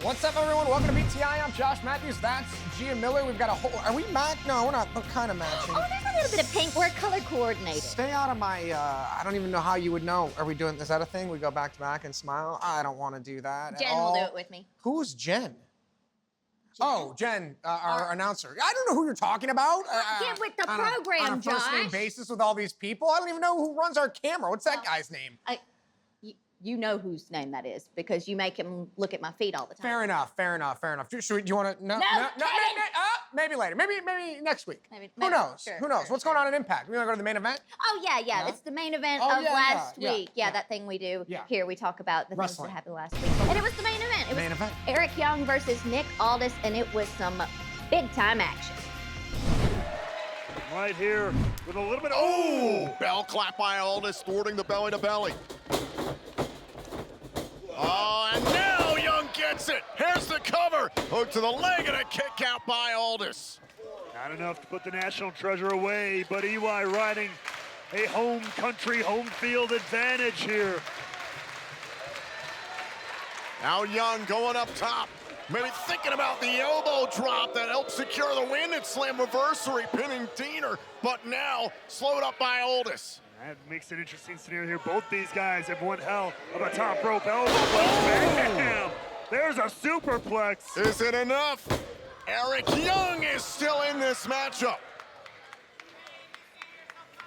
What's up, everyone? Welcome to BTI. I'm Josh Matthews. That's Gia Miller. We've got a whole... Are we match? No, we're not. We're kind of matching. Oh, there's a little bit of pink. We're color coordinated. Stay out of my... I don't even know how you would know. Are we doing... Is that a thing? We go back to back and smile? I don't want to do that Jen will do it with me. Who's Jen? Oh, Jen, our announcer. I don't know who you're talking about. Get with the program, on a first-name Josh. basis with all these people. I don't even know who runs our camera. What's that guy's name? You know whose name that is because you make him look at my feet all the time. Fair enough. Do you want to? No. Maybe later. Maybe next week. Maybe, who knows? Sure, who knows? sure, What's going on in Impact? We want to go to the main event? Oh, yeah. It's the main event of last week. Yeah, that thing we do here. We talk about the Wrestling. things that happened last week. And it was the main event. It was main event. Eric Young versus Nick Aldis, and it was some big-time action. Right here with a little bit of... Oh! Bell clap by Aldis, thwarting the belly-to-belly. Oh, and now Young gets it. Here's the cover. Hook to the leg and a kick out by Aldis. Not enough to put the national treasure away, but EY riding a home country, home field advantage here. Now Young going up top. Maybe thinking about the elbow drop that helped secure the win at Slammiversary, pinning Diener, but now slowed up by Aldis. That makes an interesting scenario here. Both these guys have one hell of a top rope elbow. Bam! There's a superplex. Is it enough? Eric Young is still in this matchup.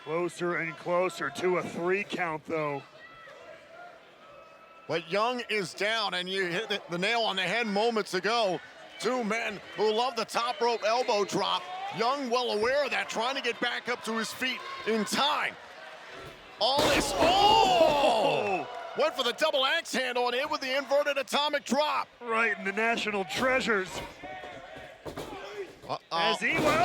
Closer and closer to a 3 count, though. But Young is down, and you hit the nail on the head moments ago. Two men who love the top rope elbow drop. Young well aware of that, trying to get back up to his feet in time. Aldis, went for the double axe handle and hit with the inverted atomic drop. Right in the national treasures. As he went,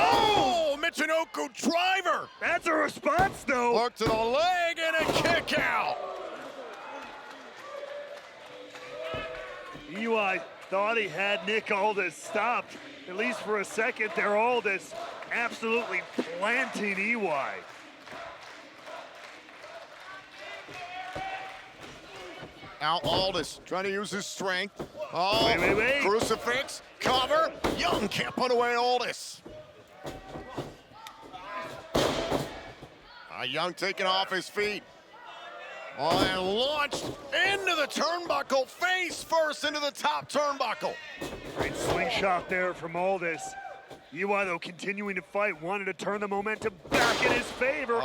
Michinoku driver. That's a response, though. Hook to the leg and a kick out. EY thought he had Nick Aldis stopped, at least for a second there. Aldis absolutely planting EY. Now Aldis trying to use his strength. Wait. Crucifix, cover. Young can't put away Aldis. Young taking off his feet. And launched into the turnbuckle, face first into the top turnbuckle. Great slingshot there from Aldis. EY, though, continuing to fight, wanted to turn the momentum back in his favor.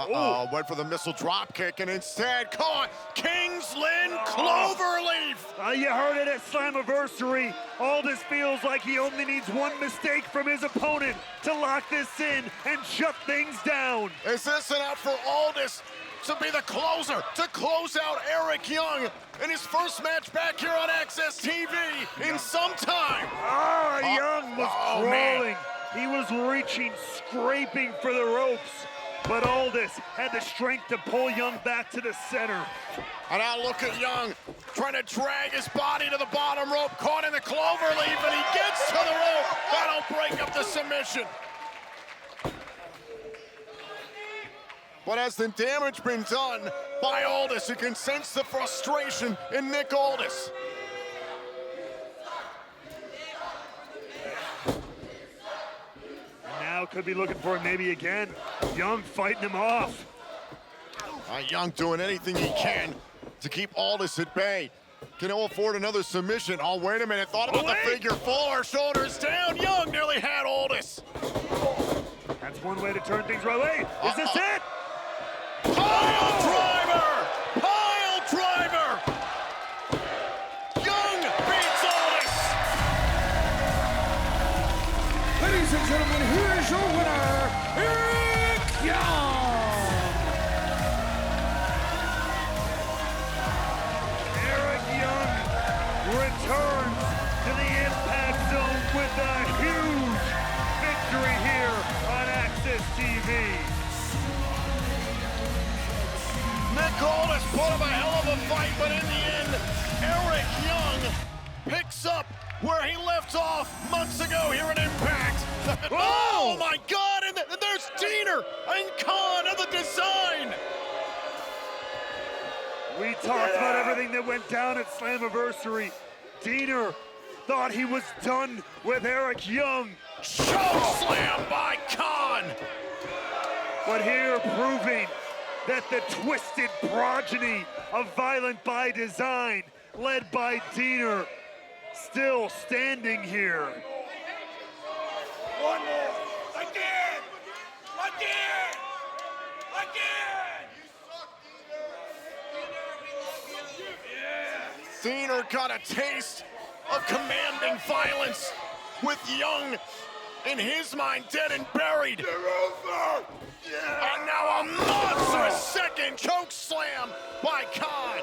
Went for the missile drop kick and instead caught Kingsland Cloverleaf. You heard it at Slammiversary. Aldis feels like he only needs one mistake from his opponent to lock this in and shut things down. Is this enough for Aldis to be the closer, to close out Eric Young in his first match back here on Access TV in some time? Young was crawling. He was reaching, scraping for the ropes, but Aldis had the strength to pull Young back to the center. And now look at Young trying to drag his body to the bottom rope, caught in the cloverleaf, and he gets to the rope. That'll break up the submission. But has the damage been done by Aldis? You can sense the frustration in Nick Aldis. Now could be looking for it maybe again. Young fighting him off. Young doing anything he can to keep Aldis at bay. Can he afford another submission? Oh, wait a minute. Thought about the figure 4. Shoulders down. Young nearly had Aldis. That's one way to turn things right away. Is this it? Pile driver! Pile driver! Young beats Aldis! Ladies and gentlemen, here is your winner, Eric Young! Eric Young returns to the Impact Zone with a huge victory here on Access TV. Nick Aldis put up a hell of a fight, but in the end, Eric Young picks up where he left off months ago here at Impact. Oh my God, and there's Diener and Khan of the design. We talked about everything that went down at Slammiversary. Diener, thought he was done with Eric Young. Choke slam by Khan. But here proving that the twisted progeny of Violent by Design, led by Diener, still standing here. One more. Again. Diener got a taste of commanding violence with Young, in his mind, dead and buried. And now a monstrous second choke slam by Khan.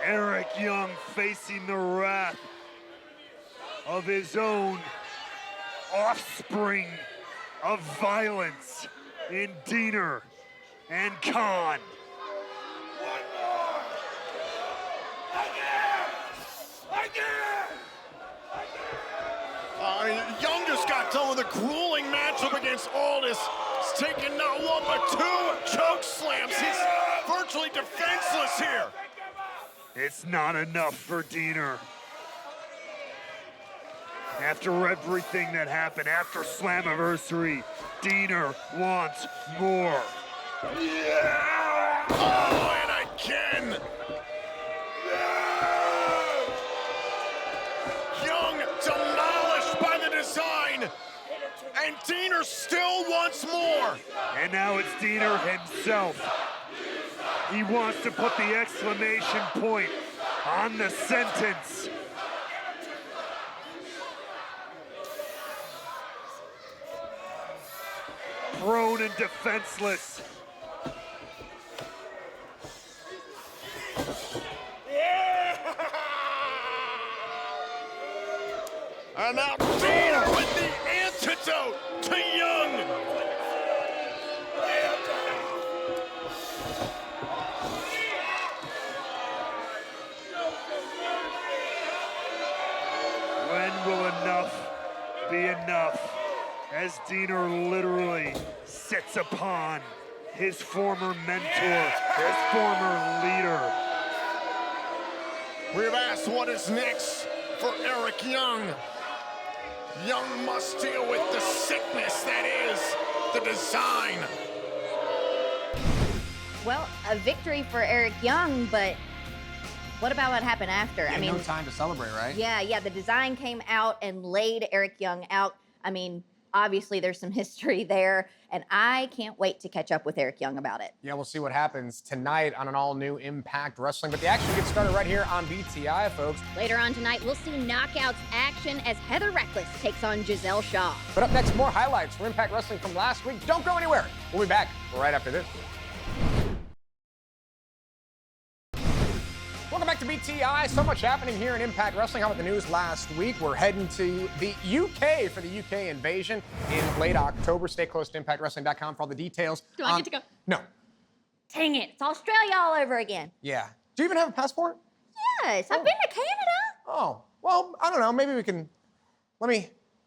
Eric Young facing the wrath of his own offspring of violence in Diener and Khan. One more. Again. Young just got done with a grueling matchup against Aldis. He's taken not one but two choke slams. He's virtually defenseless here. It's not enough for Diener. After everything that happened, after Slammiversary, Diener wants more. Yeah! Oh, and again! Young demolished by the design, and Diener still wants more. And now it's Diener himself. He wants to put the exclamation point on the sentence. Prone and defenseless. And now Diener with the antidote to Young. When will enough be enough? As Diener literally sits upon his former mentor, his former leader. We've asked what is next for Eric Young. Young must deal with the sickness that is the design. Well, a victory for Eric Young, but what about what happened after? I mean, no time to celebrate, right? Yeah, the design came out and laid Eric Young out. I mean, obviously there's some history there, and I can't wait to catch up with Eric Young about it. Yeah, we'll see what happens tonight on an all-new Impact Wrestling. But the action gets started right here on BTI, folks. Later on tonight, we'll see Knockouts action as Heather Reckless takes on Gisele Shaw. But up next, more highlights for Impact Wrestling from last week. Don't go anywhere. We'll be back right after this. Welcome back to BTI. So much happening here in Impact Wrestling. How about the news last week? We're heading to the UK for the UK invasion in late October. Stay close to ImpactWrestling.com for all the details. Do I get to go? No. Dang it, it's Australia all over again. Yeah. Do you even have a passport? Yes, I've been to Canada. Oh, well, I don't know. Maybe we can,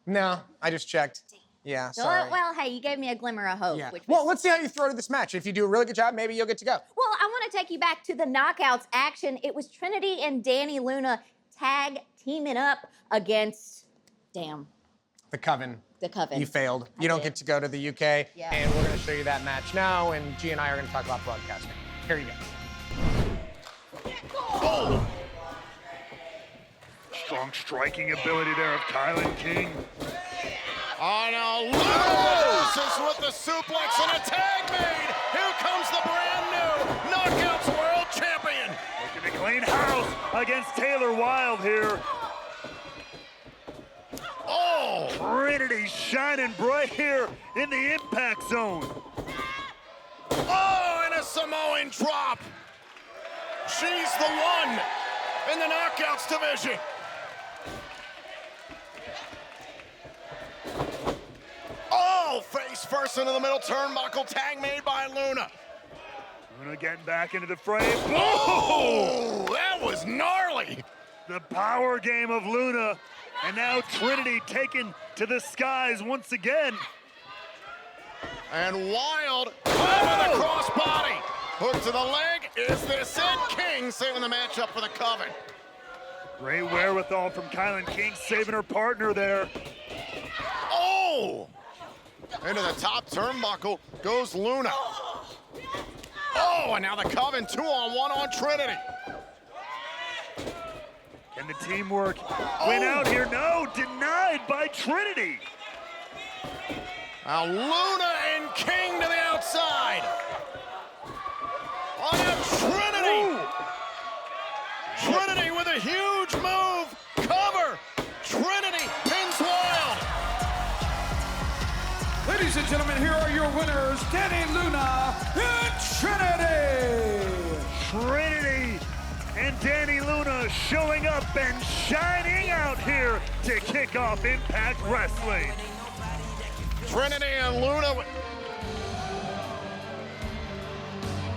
no, I just checked. Yeah, sorry. Well, hey, you gave me a glimmer of hope. Yeah. Which Well, let's see how you throw to this match. If you do a really good job, maybe you'll get to go. Well, I want to take you back to the Knockouts action. It was Trinity and Danny Luna tag teaming up against, The Coven. The Coven. You failed. You don't get to go to the UK. Yeah. And we're going to show you that match now, and G and I are going to talk about broadcasting. Here you go. Oh! Strong striking ability there of Kylan King. Oh, now loses with the suplex and a tag made. Here comes the brand new Knockouts World Champion. Looking to clean house against Taylor Wilde here. Oh! Trinity shining bright here in the impact zone. Oh, and a Samoan drop. She's the one in the Knockouts division. Oh, face first into the middle turnbuckle, tag made by Luna. Luna getting back into the frame. Oh, that was gnarly. The power game of Luna, and now Trinity taken to the skies once again. And Wilde with a crossbody. Hook to the leg. Is this it? King saving the matchup for the Coven. Great wherewithal from Kylan King, saving her partner there. Oh! Into the top turnbuckle goes Luna. Oh, and now the Coven 2-on-1 on Trinity. And the teamwork went out here. No, denied by Trinity. Now Luna and King to the outside. On a Trinity. Ooh. Trinity with a huge move. Cover. Trinity pins Wild. Ladies and gentlemen, here are your winners, Danny Luna and Trinity. Trinity and Danny Luna showing up and shining out here to kick off Impact Wrestling. Trinity and Luna.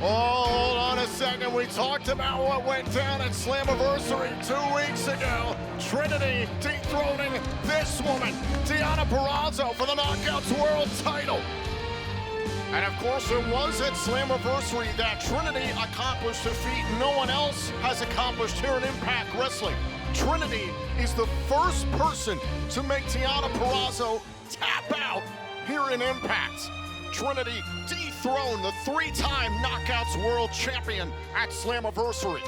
Oh, hold on a second. We talked about what went down at Slammiversary 2 weeks ago. Trinity dethroning this woman, Deonna Purrazzo, for the Knockouts World title. And of course, it was at Slammiversary that Trinity accomplished a feat no one else has accomplished here in Impact Wrestling. Trinity is the first person to make Deonna Purrazzo tap out here in Impact. Trinity dethroned the 3-time Knockouts World Champion at Slammiversary.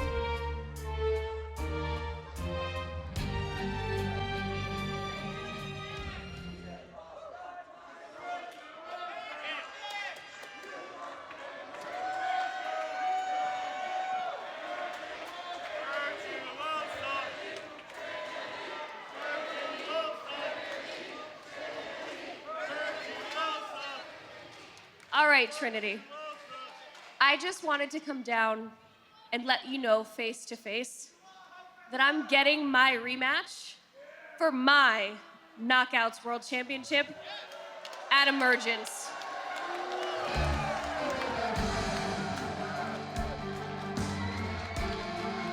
All right, Trinity. I just wanted to come down and let you know face to face that I'm getting my rematch for my Knockouts World Championship at Emergence.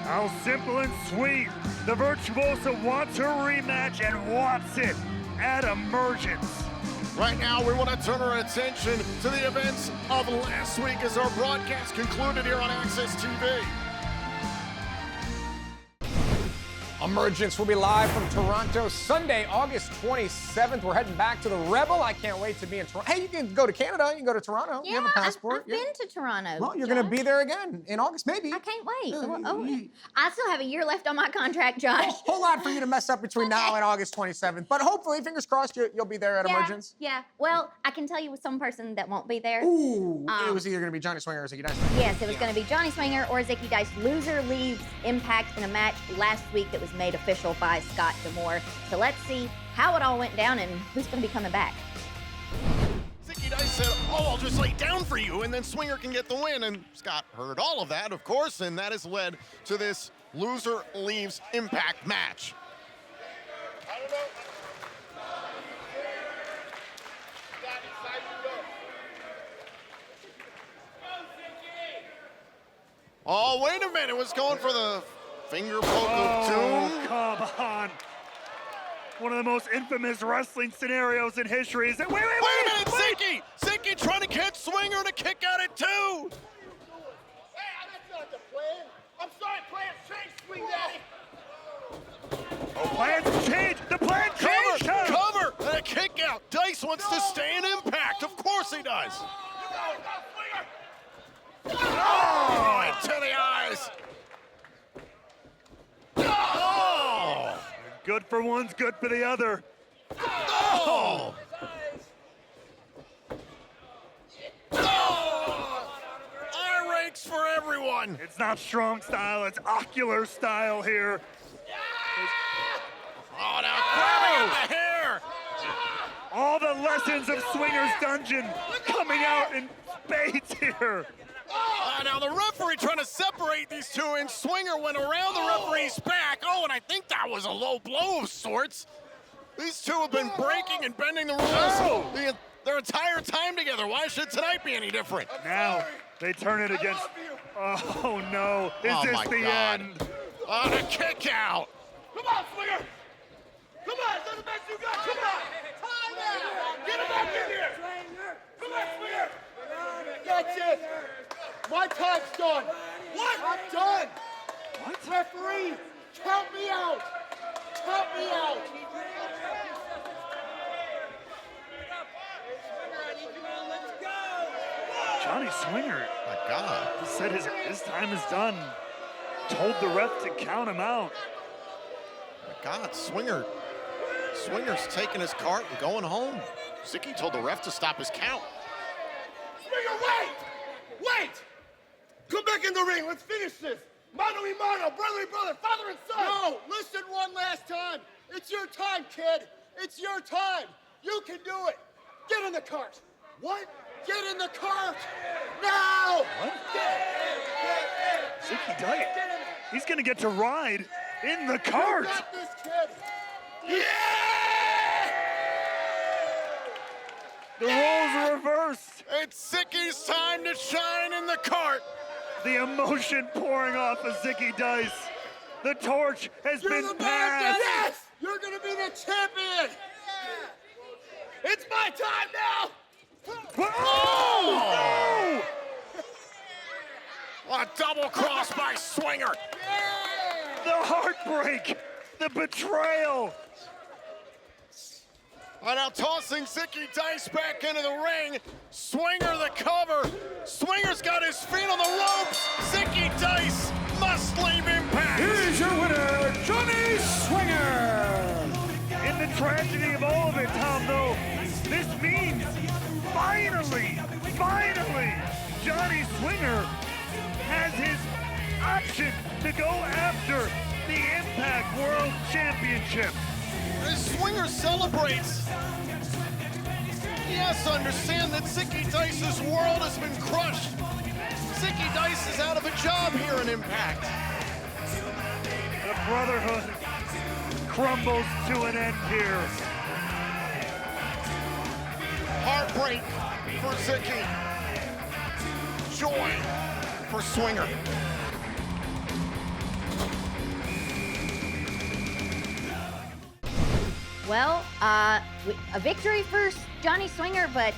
How simple and sweet. The Virtuosa wants her rematch and wants it at Emergence. Right now, we want to turn our attention to the events of last week as our broadcast concluded here on Access TV. Emergence will be live from Toronto Sunday, August 27th. We're heading back to the Rebel. I can't wait to be in Toronto. Hey, you can go to Canada. You can go to Toronto. Yeah, You have a passport. I've been to Toronto. Well, you're going to Josh. be there again in August, maybe. I can't wait. I still have a year left on my contract, Josh. Whole lot for you to mess up between now and August 27th. But hopefully, fingers crossed, you'll be there at Emergence. Yeah. Well, I can tell you with some person that won't be there. Ooh, it was either going to be Johnny Swinger or Zicky Dice. Yes, it was going to be Johnny Swinger or Zicky Dice. Loser leaves Impact in a match last week that was made official by Scott D'Amore. So let's see how it all went down and who's going to be coming back. Zicky Dice said, oh, I'll just lay down for you, and then Swinger can get the win. And Scott heard all of that, of course, and that has led to this loser leaves Impact match. Oh, wait a minute. It was going for the finger poke of doom. Come on. One of the most infamous wrestling scenarios in history is that, wait Wait a minute, Zicky trying to catch Swinger to kick out at 2. Hey, that's not the plan. I'm sorry, plans changed, Swing Daddy. Oh, plans changed. The plan changed. Cover, and a kick out. Dice wants to stay in Impact. Of course he does. Oh, right to the eyes. Oh. Good for one's good for the other. Oh. Oh. Eye rakes for everyone. It's not strong style, it's ocular style here. Oh, now grabbing at the hair. All the lessons of Swinger's Dungeon coming out in spades here. Now the referee trying to separate these two, and Swinger went around the referee's back. Oh, and I think that was a low blow of sorts. These two have been breaking and bending the rules their entire time together. Why should tonight be any different? Now they turn it against. Oh no! Is this the end? On a kick out. Come on, Swinger. Come on, that's the best you got. Come on. Time out. Get him back in here. Come on, Swinger. Gotcha. My time's done. What? I'm done. What? Referee, count me out. Count me out. Johnny Swinger. My God. Said his time is done. Told the ref to count him out. My God, Swinger's taking his cart and going home. Zicky told the ref to stop his count. Swinger, wait! Wait! Come back in the ring. Let's finish this. Mano y mano, brother, father and son. No, listen one last time. It's your time, kid. It's your time. You can do it. Get in the cart. What? Get in the cart now! What? Zicky Dice. He's gonna get to ride in the cart. You got this, kid. Yeah! The roles are reversed. It's Zicky's time to shine in the cart. The emotion pouring off of Zicky Dice. The torch has been passed. Yes! You're gonna be the champion! It's my time now! Oh! No! A double cross by Swinger. The heartbreak, the betrayal. Now tossing Zicky Dice back into the ring. Swinger the cover. Swinger's got his feet on the ropes. Zicky Dice must leave Impact. Here's your winner, Johnny Swinger. In the tragedy of all of it, Tom, though, this means finally, Johnny Swinger has his option to go after the Impact World Championship. As Swinger celebrates, he has to understand that Zicky Dice's world has been crushed. Zicky Dice is out of a job here in Impact. The brotherhood crumbles to an end here. Heartbreak for Zicky. Joy for Swinger. Well, a victory for Johnny Swinger, but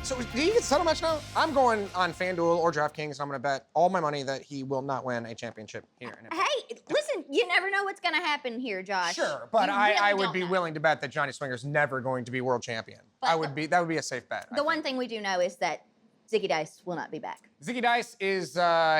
So do you get settle match now? I'm going on FanDuel or DraftKings. I'm going to bet all my money that he will not win a championship here in Impact. hey, listen, you never know what's going to happen here, Josh. Sure, but You I really would don't be know. willing to bet that Johnny Swinger's never going to be world champion. But That would be a safe bet. I The one think. thing we do know is that Zicky Dice will not be back. Zicky Dice is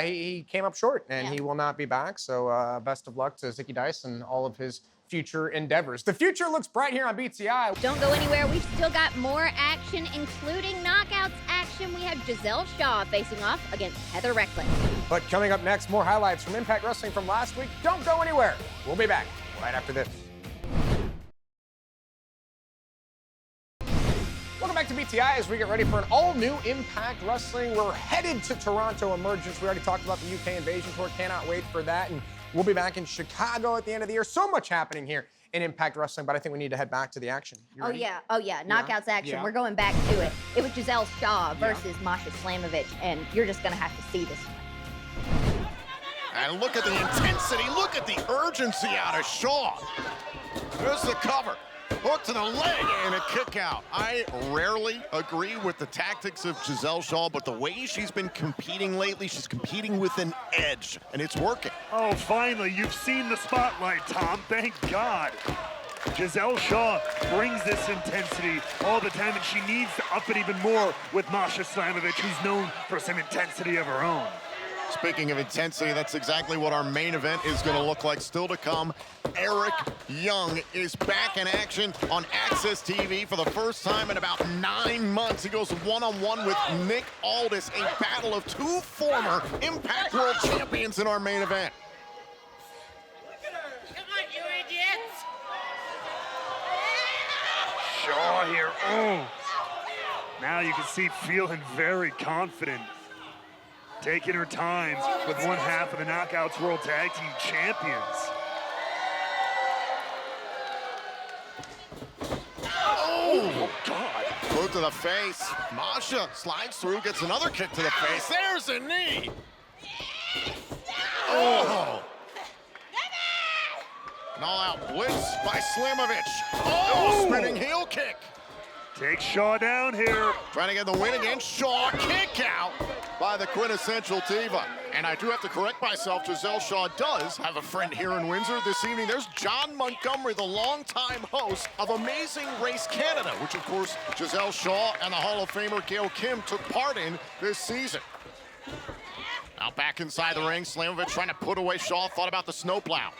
he came up short and Yeah. he will not be back. So best of luck to Zicky Dice and all of his future endeavors. The future looks bright here on BTI. Don't go anywhere. We've still got more action, including knockouts action. We have Gisele Shaw facing off against Heather Reckless. But coming up next, more highlights from Impact Wrestling from last week. Don't go anywhere. We'll be back right after this. Welcome back to BTI as we get ready for an all-new Impact Wrestling. We're headed to Toronto Emergence. We already talked about the UK Invasion Tour. Cannot wait for that. And we'll be back in Chicago at the end of the year. So much happening here in Impact Wrestling, but I think we need to head back to the action. You ready? Oh yeah, knockouts action. Yeah. We're going back to it. It was Gisele Shaw versus Masha Slamovich, and you're just gonna have to see this one. And look at the intensity, look at the urgency out of Shaw. There's the cover. Hook to the leg and a kick out. I rarely agree with the tactics of Gisele Shaw, but the way she's been competing lately, she's competing with an edge, and it's working. Oh, finally, you've seen the spotlight, Tom. Thank God. Gisele Shaw brings this intensity all the time, and she needs to up it even more with Masha Slamovich, who's known for some intensity of her own. Speaking of intensity, that's exactly what our main event is going to look like. Still to come, Eric Young is back in action on Access TV for the first time in about 9 months. He goes one-on-one with Nick Aldis, a battle of two former Impact World Champions in our main event. Come on, you idiots! Shaw here, oh. Now you can see feeling very confident. Taking her time with one half of the Knockouts World Tag Team Champions. Oh, God. Boot to the face. Masha slides through, gets another kick to the face. There's a knee. Oh. An all-out blitz by Slamovich. Oh, spinning heel kick. Take Shaw down here. Trying to get the win against Shaw. Kick out by the quintessential diva. And I do have to correct myself. Gisele Shaw does have a friend here in Windsor this evening. There's John Montgomery, the longtime host of Amazing Race Canada, which of course Gisele Shaw and the Hall of Famer Gail Kim took part in this season. Now back inside the ring, Slamovich trying to put away Shaw. Thought about the snowplow.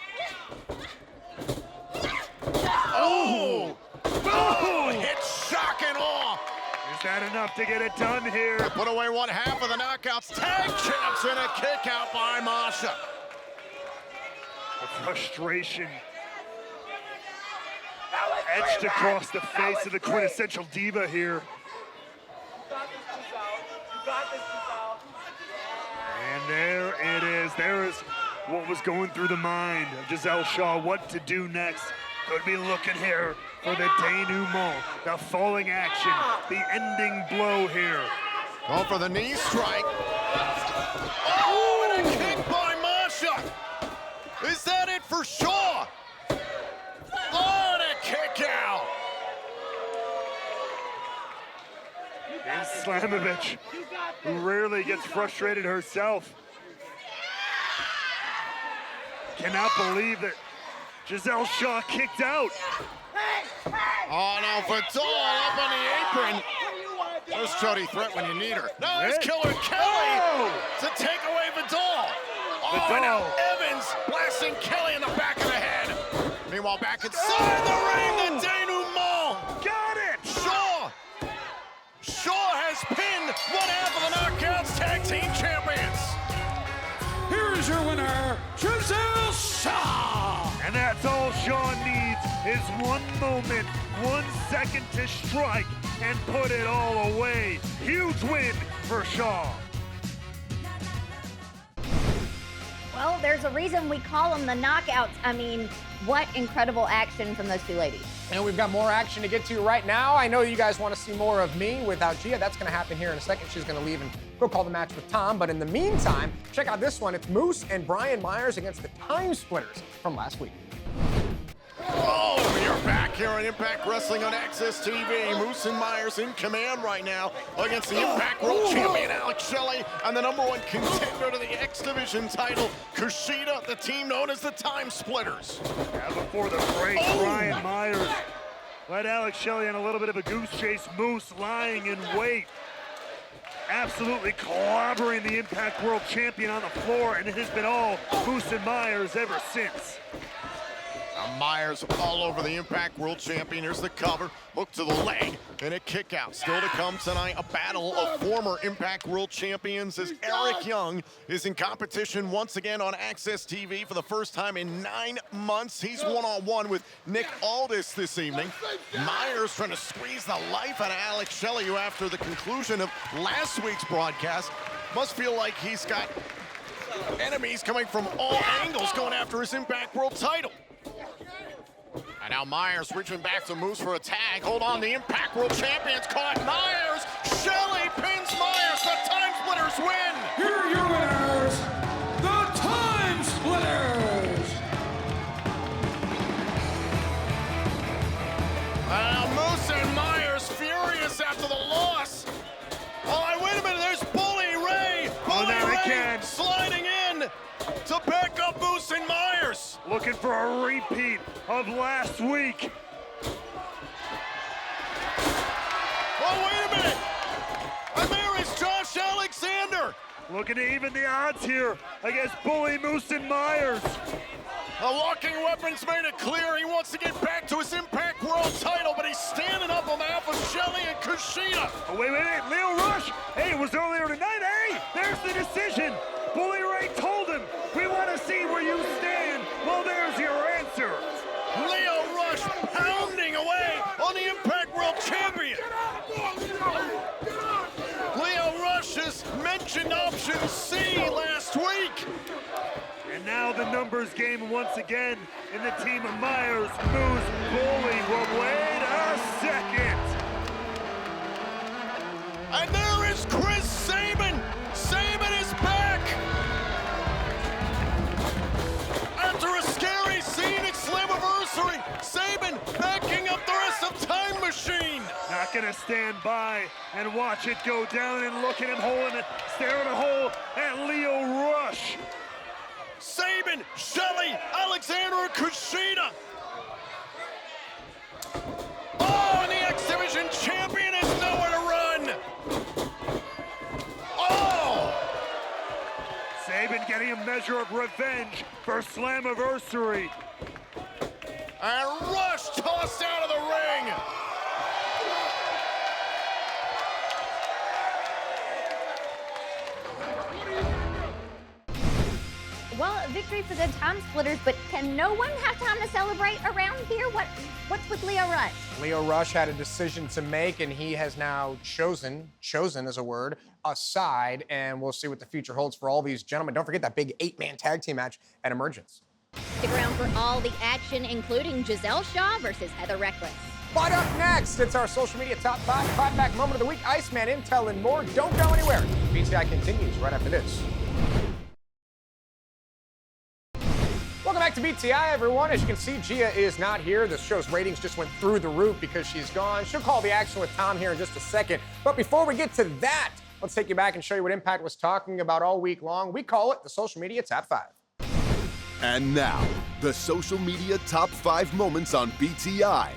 Oh! Oh! Hit shock and awe. Is that enough to get it done here? Put away one half of the knockouts. Tag champs and a kick out by Masha. The frustration etched across the face of the quintessential diva here. And there it is. There is what was going through the mind of Gisele Shaw. What to do next. Could be looking here for the denouement, the falling action, the ending blow here. Going for the knee strike. Oh, and a kick by Masha. Is that it for Shaw? Oh, and a kick out. And Slamovich, who rarely gets frustrated herself, cannot believe that Gisele Shaw kicked out. Oh, now Vidal up on the apron. There's Jody Threat when you need her. Now there's Killer Kelly to take away Vidal. Oh, and now Evans blasting Kelly in the back of the head. Meanwhile, back inside the ring, the denouement. Got it! Shaw has pinned one half of the Knockouts Tag Team Champions. Here's your winner, Gisele Shaw. And that's all Shaw needs is one moment, 1 second to strike and put it all away. Huge win for Shaw. Well, there's a reason we call them the knockouts. I mean, what incredible action from those two ladies. And we've got more action to get to right now. I know you guys want to see more of me without Gia. That's going to happen here in a second. She's going to leave and go call the match with Tom. But in the meantime, check out this one. It's Moose and Brian Myers against the Time Splitters from last week. Oh, you're back here on Impact Wrestling on Access TV. Moose and Myers in command right now against the Impact World Champion Alex Shelley and the #1 contender to the X Division title, Kushida, the team known as the Time Splitters. Now before the break, Brian Myers led Alex Shelley on a little bit of a goose chase. Moose lying in wait. Absolutely clobbering the Impact World Champion on the floor, and it has been all Moose and Myers ever since. Myers all over the Impact World Champion. Here's the cover. Hook to the leg and a kick out. Still to come tonight, a battle of former Impact World Champions as Eric Young is in competition once again on Access TV for the first time in 9 months. He's one-on-one with Nick Aldis this evening. Myers trying to squeeze the life out of Alex Shelley, who after the conclusion of last week's broadcast must feel like he's got enemies coming from all angles going after his Impact World title. And now Myers reaching back to Moose for a tag. Hold on, the Impact World Champions caught Myers. Shelley pins Myers. The Time Splitters win. Here are your winners, the Time Splitters. Moose and Myers furious after the loss. Oh, wait a minute, there's Bully Ray. Bully Ray sliding in to back up Moose and Myers. Looking for a repeat of last week. Oh, wait a minute. And there is Josh Alexander. Looking to even the odds here against Bully, Moose, and Myers. The walking weapons made it clear he wants to get back to his Impact World title, but he's standing up on behalf of Shelley and Kushida. Oh, wait, Leo Rush. Hey, it was earlier tonight. Hey, there's the decision. Bully Ray told him, we want to see where you stand. Well, there's your answer. Leo Rush pounding away on the Impact World Champion. Leo Rush has mentioned option C last week. And now the numbers game once again in the team of Myers, Moose, Bully. Well, wait a second. And there is Chris Sabin. Sabin is back. After a scary scene at Slammiversary, Sabin backing up the rest of Time Machine. Not going gonna stand by and watch it go down and look at him holding it, staring a hole at Lio Rush. Sabin, Shelley, Alexander Kushida. Oh, and the X Division champion has nowhere to run. Oh! Sabin getting a measure of revenge for Slammiversary. And Rush tossed out of the ring. Well, victory for the time splitters, but can no one have time to celebrate around here? What's with Lio Rush? Lio Rush had a decision to make, and he has now chosen is a word, a side, and we'll see what the future holds for all these gentlemen. Don't forget that big 8-man tag team match at Emergence. Stick around for all the action, including Gisele Shaw versus Heather Reckless. But up next, it's our social media top 5 clapback moment of the week, Iceman, Intel, and more. Don't go anywhere. BTI continues right after this. Welcome back to BTI, everyone. As you can see, Gia is not here. The show's ratings just went through the roof because she's gone. She'll call the action with Tom here in just a second. But before we get to that, let's take you back and show you what Impact was talking about all week long. We call it the social media top 5. And now, the social media top 5 moments on BTI.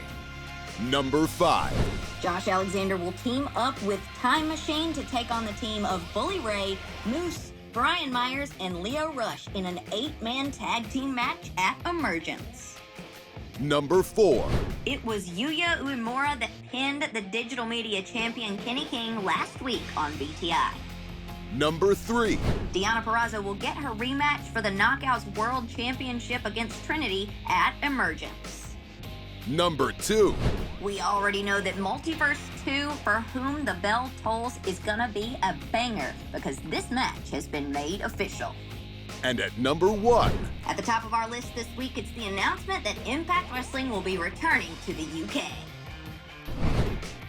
Number 5. Josh Alexander will team up with Time Machine to take on the team of Bully Ray, Moose, Brian Myers, and Lio Rush in an 8-man tag team match at Emergence. Number 4. It was Yuya Uemura that pinned the digital media champion Kenny King last week on BTI. Number 3. Deonna Purrazzo will get her rematch for the Knockouts World Championship against Trinity at Emergence. Number 2. We already know that Multiverse 2, For Whom the Bell Tolls, is gonna be a banger because this match has been made official. And at number 1. At the top of our list this week, it's the announcement that Impact Wrestling will be returning to the UK.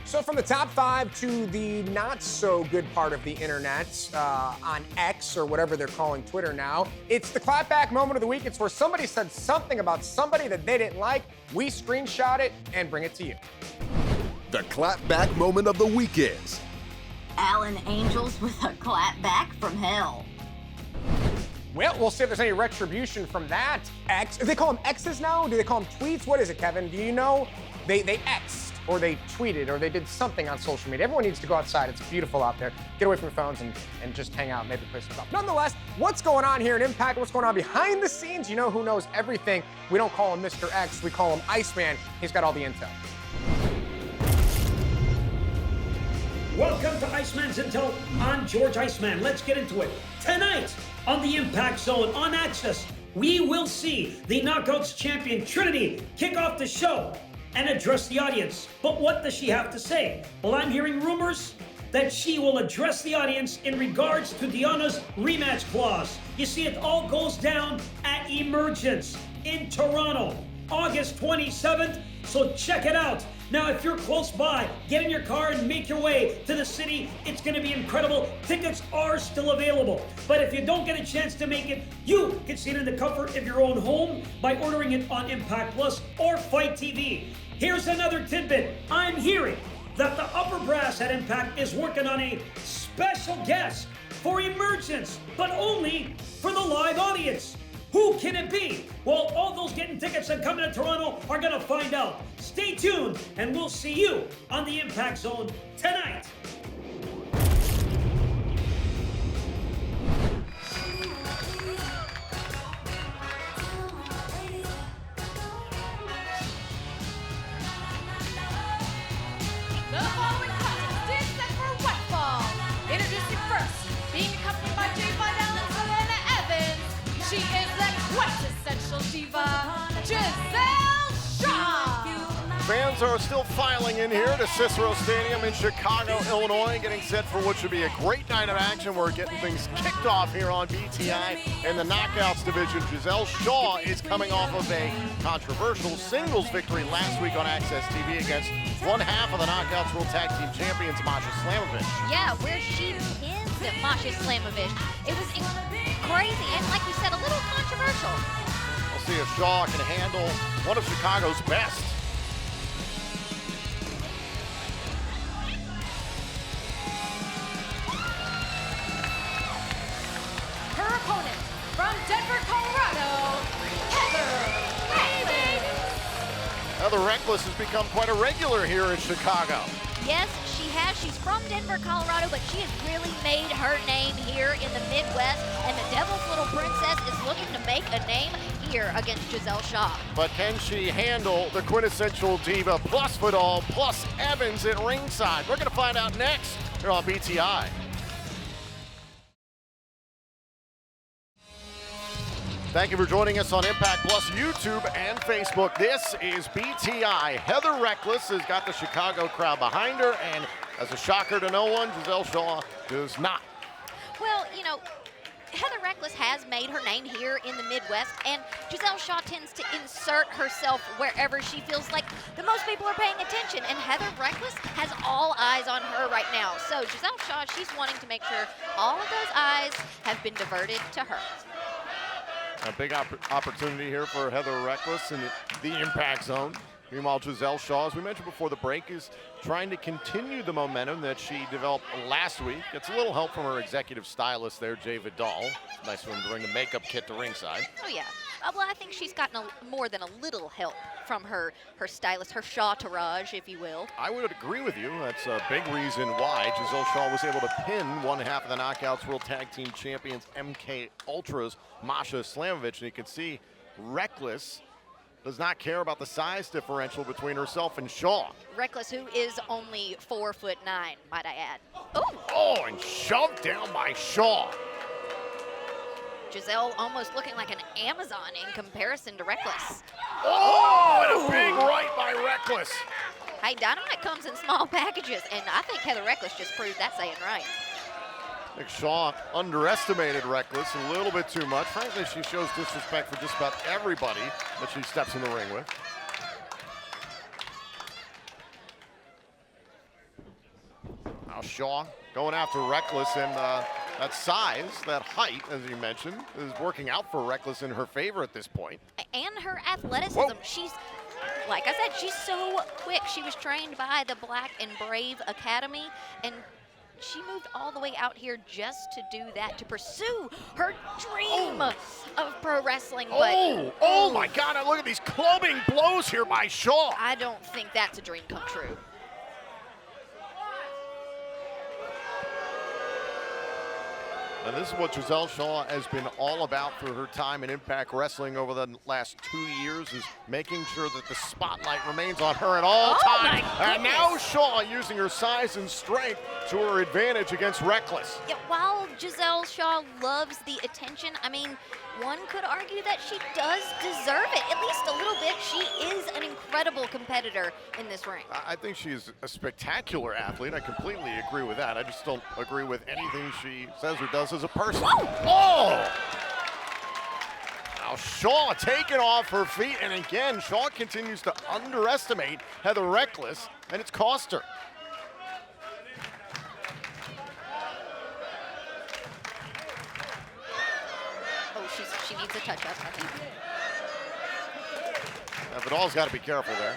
So from the top 5 to the not so good part of the internet on X or whatever they're calling Twitter now, it's the clapback moment of the week. It's where somebody said something about somebody that they didn't like. We screenshot it and bring it to you. The clapback moment of the week is Alan Angels with a clapback from hell. Well, we'll see if there's any retribution from that. X. Do they call them X's now? Do they call them tweets? What is it, Kevin? Do you know? They X'd or they tweeted or they did something on social media. Everyone needs to go outside. It's beautiful out there. Get away from your phones and just hang out, maybe play some golf. Nonetheless, what's going on here in Impact? What's going on behind the scenes? You know who knows everything. We don't call him Mr. X. We call him Iceman. He's got all the intel. Welcome to Iceman's Intel. I'm George Iceman. Let's get into it. Tonight on the Impact Zone on Access, we will see the Knockouts champion Trinity kick off the show and address the audience. But what does she have to say? Well, I'm hearing rumors that she will address the audience in regards to Deonna's rematch clause. You see, it all goes down at Emergence in Toronto, August 27th, so check it out. Now, if you're close by, get in your car and make your way to the city. It's going to be incredible. Tickets are still available. But if you don't get a chance to make it, you can see it in the comfort of your own home by ordering it on Impact Plus or Fight TV. Here's another tidbit. I'm hearing that the upper brass at Impact is working on a special guest for Emergence, but only for the live audience. Who can it be? Well, all those getting tickets and coming to Toronto are going to find out. Stay tuned, and we'll see you on the Impact Zone tonight. The following contest is set for one fall. Introducing first, being accompanied by Jay Vidal and Selena Evans. She is the quintessential diva, Gisele Shaw. Fans are still filing in here to Cicero Stadium in Chicago, Illinois, getting set for what should be a great night of action. We're getting things kicked off here on BTI in the Knockouts division. Gisele Shaw is coming off of a controversial singles victory last week on Access TV against one half of the Knockouts World Tag Team Champions, Masha Slamovich. Yeah, where she pinned Masha Slamovich. It was crazy and, like you said, a little controversial. We'll see if Shaw can handle one of Chicago's best. Heather Reckless has become quite a regular here in Chicago. Yes, she has. She's from Denver, Colorado, but she has really made her name here in the Midwest, and the Devil's Little Princess is looking to make a name here against Gisele Shaw. But can she handle the quintessential diva plus Vidal plus Evans at ringside? We're going to find out next here on BTI. Thank you for joining us on Impact Plus YouTube and Facebook. This is BTI. Heather Reckless has got the Chicago crowd behind her, and as a shocker to no one, Gisele Shaw does not. Well, you know, Heather Reckless has made her name here in the Midwest, and Gisele Shaw tends to insert herself wherever she feels like the most people are paying attention, and Heather Reckless has all eyes on her right now. So Gisele Shaw, she's wanting to make sure all of those eyes have been diverted to her. A big opportunity here for Heather Reckless in the impact zone. Meanwhile, Gisele Shaw, as we mentioned before the break, is trying to continue the momentum that she developed last week. Gets a little help from her executive stylist there, Jay Vidal. Nice of him to bring the makeup kit to ringside. Oh, yeah. Well, I think she's gotten more than a little help from her stylist, her Shaw-tourage, if you will. I would agree with you. That's a big reason why Gisele Shaw was able to pin one half of the Knockouts World Tag Team Champions MK Ultras, Masha Slamovich. And you can see Reckless does not care about the size differential between herself and Shaw. Reckless, who is only 4'9", might I add. Ooh. Oh, and shoved down by Shaw. Gisele almost looking like an Amazon in comparison to Reckless. Oh, and a big right by Reckless. Hey, dynamite comes in small packages, and I think Heather Reckless just proved that saying right. I think Shaw underestimated Reckless a little bit too much. Frankly, she shows disrespect for just about everybody that she steps in the ring with. Now Shaw going after Reckless, and that size, that height, as you mentioned, is working out for Reckless in her favor at this point. And her athleticism. Whoa. She's, like I said, she's so quick. She was trained by the Black and Brave Academy, and she moved all the way out here just to do that, to pursue her dream of pro wrestling. But oh my God, look at these clubbing blows here by Shaw. I don't think that's a dream come true. And this is what Gisele Shaw has been all about for her time in Impact Wrestling over the last 2 years, is making sure that the spotlight remains on her at all times. And now Shaw using her size and strength to her advantage against Reckless. Yeah, while Gisele Shaw loves the attention, I mean, one could argue that she does deserve it, at least a little bit. She is an incredible competitor in this ring. I think she's a spectacular athlete. I completely agree with that. I just don't agree with anything she says or does as a person. Oh! Now Shaw taken off her feet, and again, Shaw continues to underestimate Heather Reckless, and it's cost her. She needs a touch-up, I think. Vidal's got to be careful there.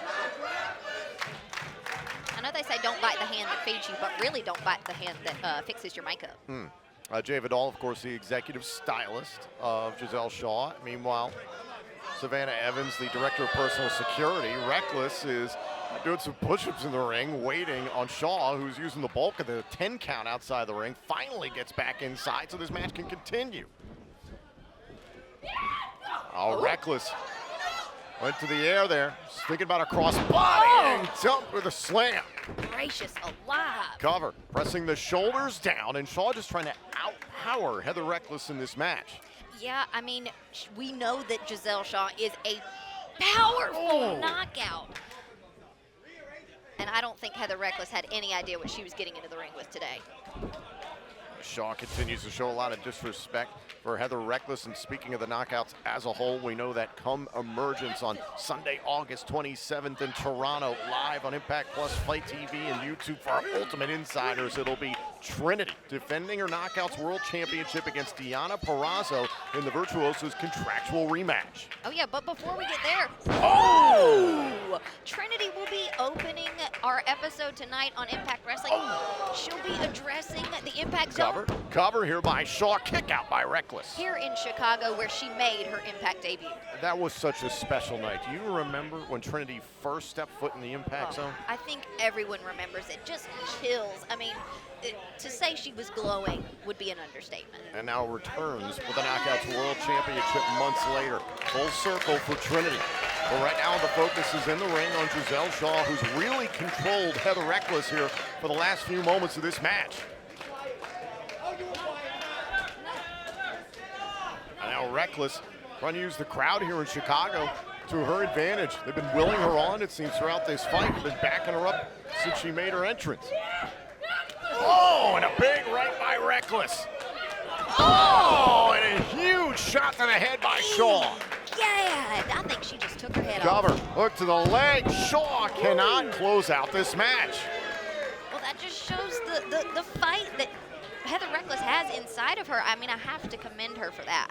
I know they say don't bite the hand that feeds you, but really don't bite the hand that fixes your makeup. Jay Vidal, of course, the executive stylist of Gisele Shaw. Meanwhile, Savannah Evans, the director of personal security. Reckless is doing some push-ups in the ring, waiting on Shaw, who's using the bulk of the 10 count outside the ring. Finally gets back inside so this match can continue. Oh, Reckless went to the air there, just thinking about a cross body and jumped with a slam. Gracious alive. Cover, pressing the shoulders down, and Shaw just trying to outpower Heather Reckless in this match. Yeah, I mean, we know that Gisele Shaw is a powerful knockout. And I don't think Heather Reckless had any idea what she was getting into the ring with today. Shaw continues to show a lot of disrespect for Heather Reckless. And speaking of the knockouts as a whole, we know that come Emergence on Sunday, August 27th in Toronto, live on Impact Plus, Fight TV, and YouTube for our Ultimate Insiders, it'll be Trinity defending her Knockouts World Championship against Deonna Purrazzo in the Virtuosos contractual rematch. Oh yeah, but before we get there, Trinity will be opening our episode tonight on Impact Wrestling. She'll be addressing the Impact Zone Cover here by Shaw, kick out by Reckless. here in Chicago, where she made her Impact debut. That was such a special night. Do you remember when Trinity first stepped foot in the Impact Zone? I think everyone remembers it. Just chills. I mean, to say she was glowing would be an understatement. And now returns with the Knockouts World Championship months later. Full circle for Trinity. But right now the focus is in the ring on Gisele Shaw, who's really controlled Heather Reckless here for the last few moments of this match. And now Reckless trying to use the crowd here in Chicago to her advantage. They've been willing her on, it seems, throughout this fight. They've been backing her up since she made her entrance. Oh, and a big right by Reckless. Oh, and a huge shot to the head by Shaw. Yeah, I think she just took her head Cover, off. hook to the leg. Shaw cannot close out this match. Well, that just shows the fight that Heather Reckless has inside of her. I mean, I have to commend her for that.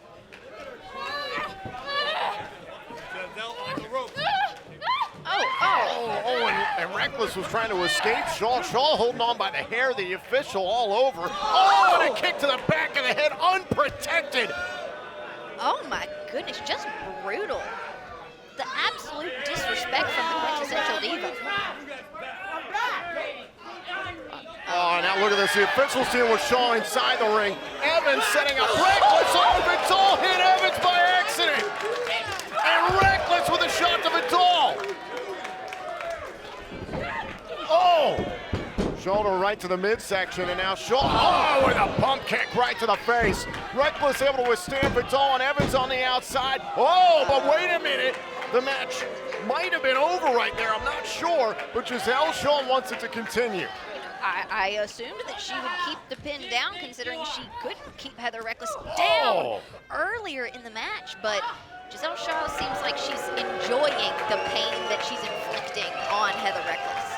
And Reckless was trying to escape. Shaw holding on by the hair, the official all over. Oh, and a kick to the back of the head, unprotected. Oh my goodness, just brutal. The absolute disrespect from the quintessential diva. Oh, now look at this. The officials dealing with Shaw inside the ring. Evans setting up Reckless. Oh, Vidal hit Evans by accident. And Reckless with a shot to Vidal. Oh! Shoulder right to the midsection, and now Shaw, oh, with a pump kick right to the face. Reckless able to withstand Vidal, and Evans on the outside. Oh, but wait a minute. The match might have been over right there. I'm not sure, but Gisele Shaw wants it to continue. I assumed that she would keep the pin down, considering she couldn't keep Heather Reckless down earlier in the match, but Gisele Shaw seems like she's enjoying the pain that she's inflicting on Heather Reckless.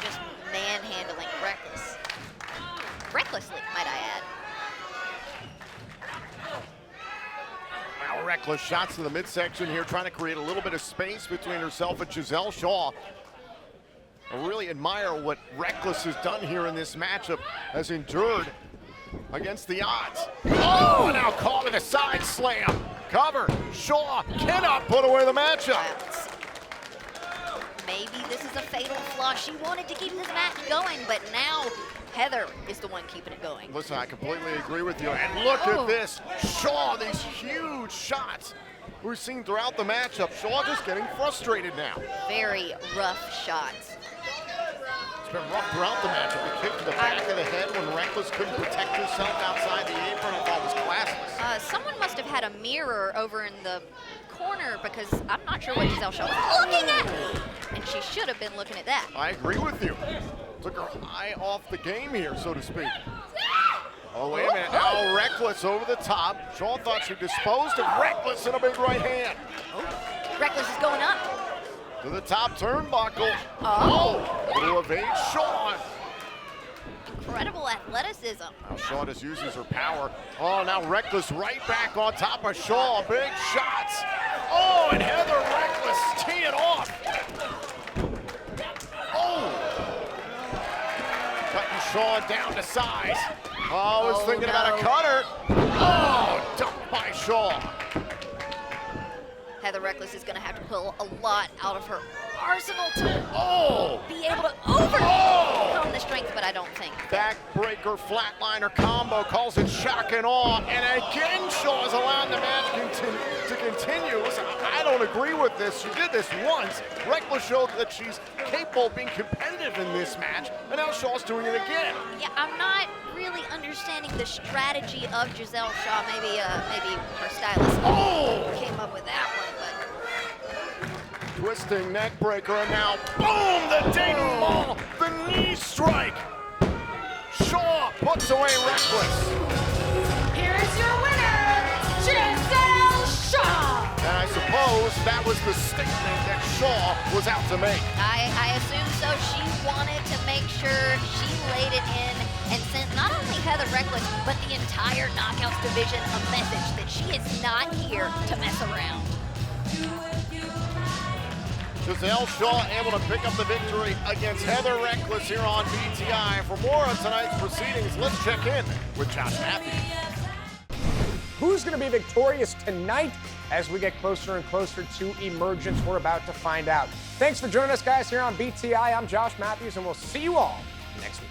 Just manhandling Reckless. Recklessly, might I add. Now Reckless shots to the midsection here, trying to create a little bit of space between herself and Gisele Shaw. I really admire what Reckless has done here in this matchup, has endured against the odds. Oh, now caught with a side slam. Cover. Shaw cannot put away the matchup. Maybe this is a fatal flaw. She wanted to keep this match going, but now Heather is the one keeping it going. Listen, I completely agree with you. And look at this. Shaw, these huge shots we're seeing throughout the matchup. Shaw just getting frustrated now. Very rough shots. It's been rough throughout the matchup. The kick to the back of the head when Reckless couldn't protect herself outside the apron, I thought was classless. Someone must have had a mirror over in the corner, because I'm not sure what Gisele Shaw was looking at. And she should have been looking at that. I agree with you. Took her eye off the game here, so to speak. Oh, wait a minute. Now Reckless over the top. Shaw thought she disposed of Reckless in a big right hand. Reckless is going up. To the top turnbuckle. To evade Shaw. Incredible athleticism. Now Shaw just uses her power. Oh, now Reckless right back on top of Shaw. Big shots. Oh, and Heather Reckless tee it off. Cutting Shaw down to size. Oh, I was thinking about a cutter. Oh, dumped by Shaw. Heather Reckless is going to have to pull a lot out of her arsenal to be able to overcome the strength, but I don't think. Backbreaker, flatliner combo, calls it shock and awe, and again Shaw is allowed the match to continue. Listen, I don't agree with this. She did this once. Reckless showed that she's capable of being competitive in this match, and now Shaw's doing it again. Yeah, I'm not really understanding the strategy of Gisele Shaw. Maybe her stylist came up with that one, but. Twisting neck breaker, and now boom, the denouement, the knee strike. Shaw puts away Reckless. Here is your winner, Gisele Shaw. And I suppose that was the statement that Shaw was out to make. I assume so. She wanted to make sure she laid it in and sent not only Heather Reckless, but the entire Knockouts division a message that she is not here to mess around. Gisele Shaw able to pick up the victory against Heather Reckless here on BTI. For more on tonight's proceedings, let's check in with Josh Matthews. Who's going to be victorious tonight as we get closer and closer to Emergence? We're about to find out. Thanks for joining us, guys, here on BTI. I'm Josh Matthews, and we'll see you all next week.